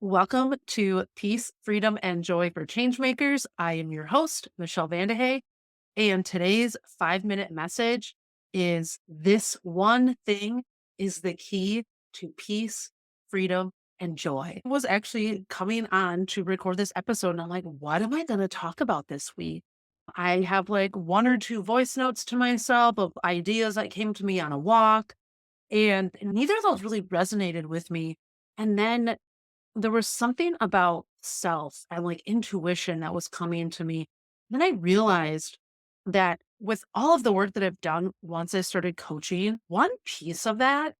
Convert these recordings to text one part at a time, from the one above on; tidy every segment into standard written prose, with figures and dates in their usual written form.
Welcome to Peace, Freedom, and Joy for Changemakers. I am your host, Michelle Vandehay, and today's 5-minute message is this one thing is the key to peace, freedom, and joy. I was actually coming on to record this episode, and I'm like, what am I going to talk about this week? I have like one or two voice notes to myself of ideas that came to me on a walk, and neither of those really resonated with me. And then there was something about self and like intuition that was coming to me. Then I realized that with all of the work that I've done once I started coaching, one piece of that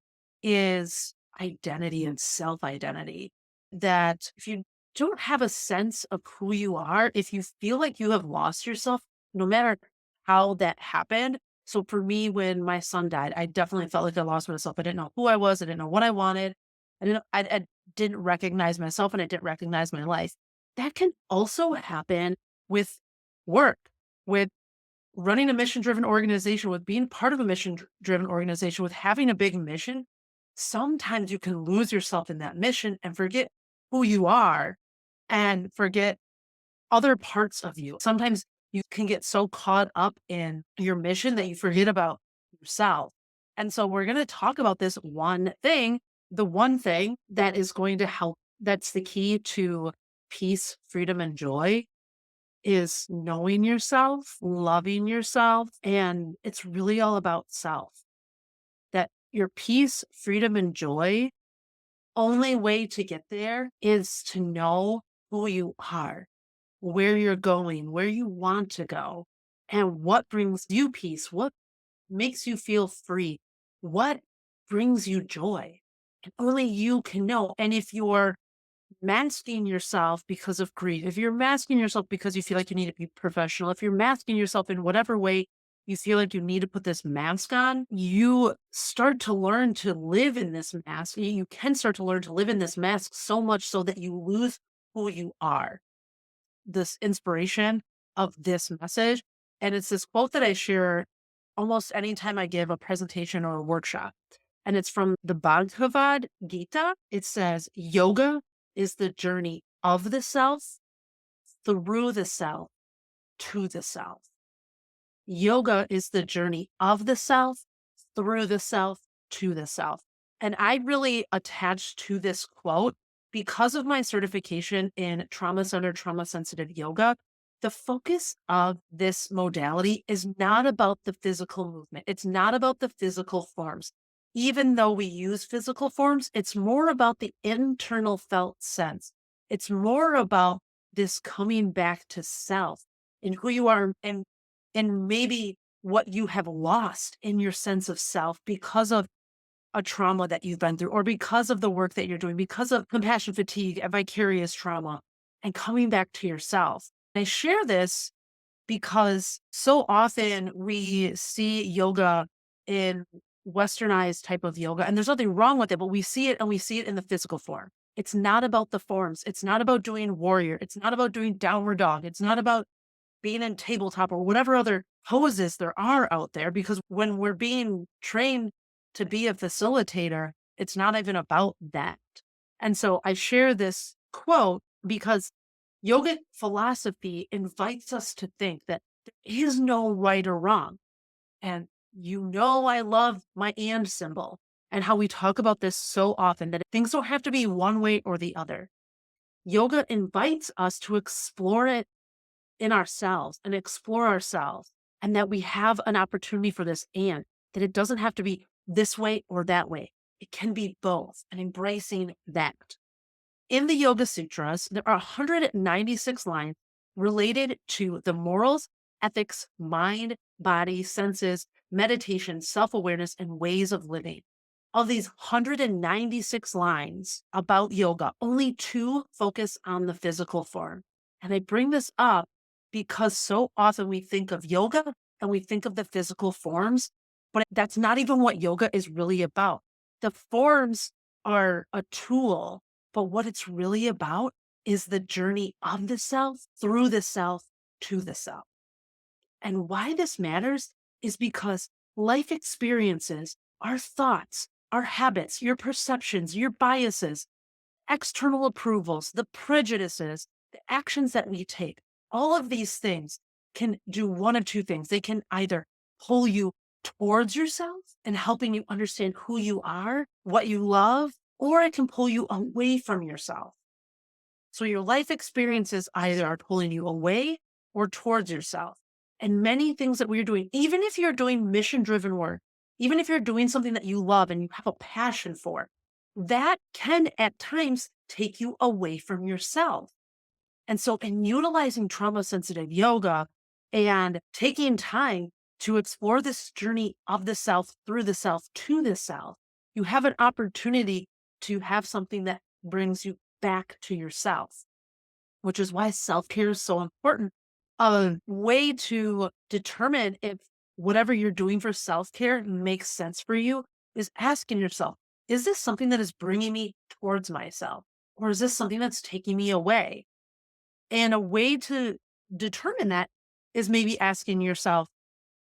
is identity and self identity. That if you don't have a sense of who you are, if you feel like you have lost yourself, no matter how that happened. So for me, when my son died, I definitely felt like I lost myself. I didn't know who I was. I didn't know what I wanted. I didn't recognize myself and I didn't recognize my life. That can also happen with work, with running a mission driven organization, with being part of a mission driven organization, with having a big mission. Sometimes you can lose yourself in that mission and forget who you are and forget other parts of you. Sometimes you can get so caught up in your mission that you forget about yourself. And so we're going to talk about this one thing, the one thing that is going to help, that's the key to peace, freedom, and joy is knowing yourself, loving yourself. And it's really all about self. That your peace, freedom, and joy, only way to get there is to know who you are, where you're going, where you want to go, and what brings you peace, what makes you feel free, what brings you joy. And only you can know. And if you're masking yourself because of grief, if you're masking yourself because you feel like you need to be professional, if you're masking yourself in whatever way you feel like you need to put this mask on, you start to learn to live in this mask. You can start to learn to live in this mask so much so that you lose who you are. This inspiration of this message. And it's this quote that I share almost anytime I give a presentation or a workshop. And it's from the Bhagavad Gita. It says, yoga is the journey of the self, through the self, to the self. Yoga is the journey of the self, through the self, to the self. And I really attached to this quote because of my certification in trauma centered, trauma sensitive yoga. The focus of this modality is not about the physical movement. It's not about the physical forms. Even though we use physical forms, it's more about the internal felt sense. It's more about this coming back to self and who you are and maybe what you have lost in your sense of self because of a trauma that you've been through, or because of the work that you're doing, because of compassion fatigue and vicarious trauma, and coming back to yourself. I share this because so often we see yoga in westernized type of yoga, and there's nothing wrong with it, but we see it and we see it in the physical form. It's not about the forms. It's not about doing warrior. It's not about doing downward dog. It's not about being in tabletop or whatever other poses there are out there. Because when we're being trained to be a facilitator, it's not even about that. And so I share this quote because yogic philosophy invites us to think that there is no right or wrong. And I love my and symbol and how we talk about this so often that things don't have to be one way or the other. Yoga invites us to explore it in ourselves and explore ourselves, and that we have an opportunity for this, and that it doesn't have to be this way or that way. It can be both, and embracing that. In the Yoga Sutras, there are 196 lines related to the morals, ethics, mind, body, senses, meditation, self awareness, and ways of living. Of these 196 lines about yoga, only two focus on the physical form. And I bring this up because so often we think of yoga and we think of the physical forms, but that's not even what yoga is really about. The forms are a tool, but what it's really about is the journey of the self, through the self, to the self. And why this matters is because life experiences, our thoughts, our habits, your perceptions, your biases, external approvals, the prejudices, the actions that we take, all of these things can do one of two things. They can either pull you towards yourself and helping you understand who you are, what you love, or it can pull you away from yourself. So your life experiences either are pulling you away or towards yourself. And many things that we're doing, even if you're doing mission driven work, even if you're doing something that you love and you have a passion for, that can at times take you away from yourself. And so, in utilizing trauma sensitive yoga and taking time to explore this journey of the self through the self to the self, you have an opportunity to have something that brings you back to yourself, which is why self care is so important. A way to determine if whatever you're doing for self care makes sense for you is asking yourself, is this something that is bringing me towards myself? Or is this something that's taking me away? And a way to determine that is maybe asking yourself,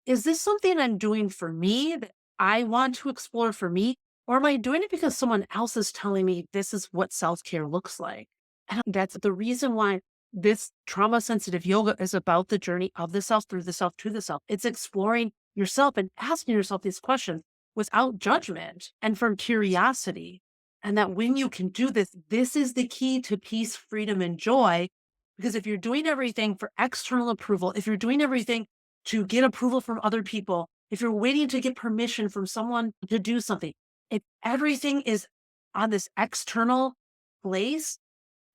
is this something I'm doing for me that I want to explore for me? Or am I doing it because someone else is telling me this is what self care looks like? And that's the reason why this trauma sensitive yoga is about the journey of the self through the self to the self. It's exploring yourself and asking yourself these questions without judgment and from curiosity. And that when you can do this, this is the key to peace, freedom, and joy. Because if you're doing everything for external approval, if you're doing everything to get approval from other people, if you're waiting to get permission from someone to do something, if everything is on this external place,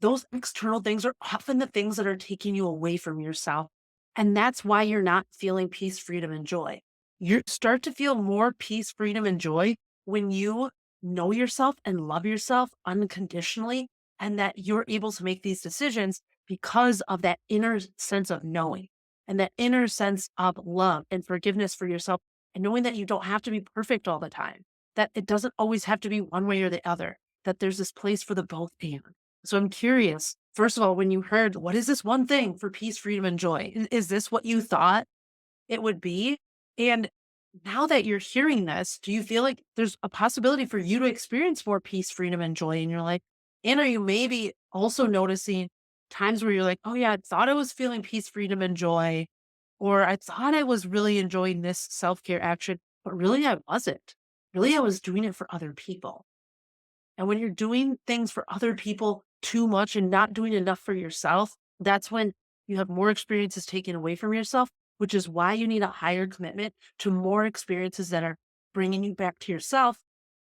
those external things are often the things that are taking you away from yourself. And that's why you're not feeling peace, freedom, and joy. You start to feel more peace, freedom, and joy when you know yourself and love yourself unconditionally, and that you're able to make these decisions because of that inner sense of knowing and that inner sense of love and forgiveness for yourself, and knowing that you don't have to be perfect all the time, that it doesn't always have to be one way or the other, that there's this place for the both and. So I'm curious, first of all, when you heard, what is this one thing for peace, freedom, and joy? Is this what you thought it would be? And now that you're hearing this, do you feel like there's a possibility for you to experience more peace, freedom, and joy in your life? And are you maybe also noticing times where you're like, oh, yeah, I thought I was feeling peace, freedom, and joy, or I thought I was really enjoying this self care action, but really I wasn't. Really, I was doing it for other people. And when you're doing things for other people too much and not doing enough for yourself, that's when you have more experiences taken away from yourself, which is why you need a higher commitment to more experiences that are bringing you back to yourself.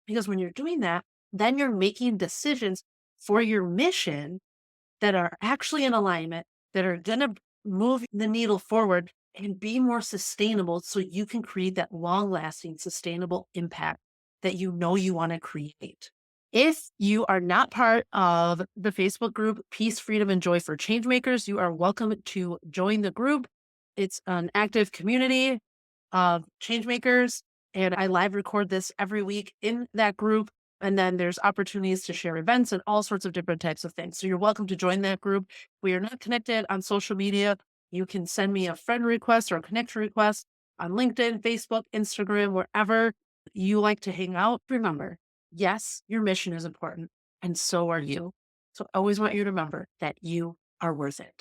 Because when you're doing that, then you're making decisions for your mission that are actually in alignment, that are going to move the needle forward and be more sustainable so you can create that long lasting, sustainable impact that you know you want to create. If you are not part of the Facebook group, Peace, Freedom, and Joy for Changemakers, you are welcome to join the group. It's an active community of changemakers, and I live record this every week in that group. And then there's opportunities to share events and all sorts of different types of things. So you're welcome to join that group. We are not connected on social media. You can send me a friend request or a connection request on LinkedIn, Facebook, Instagram, wherever you like to hang out. Remember, yes, your mission is important, and so are you. So I always want you to remember that you are worth it.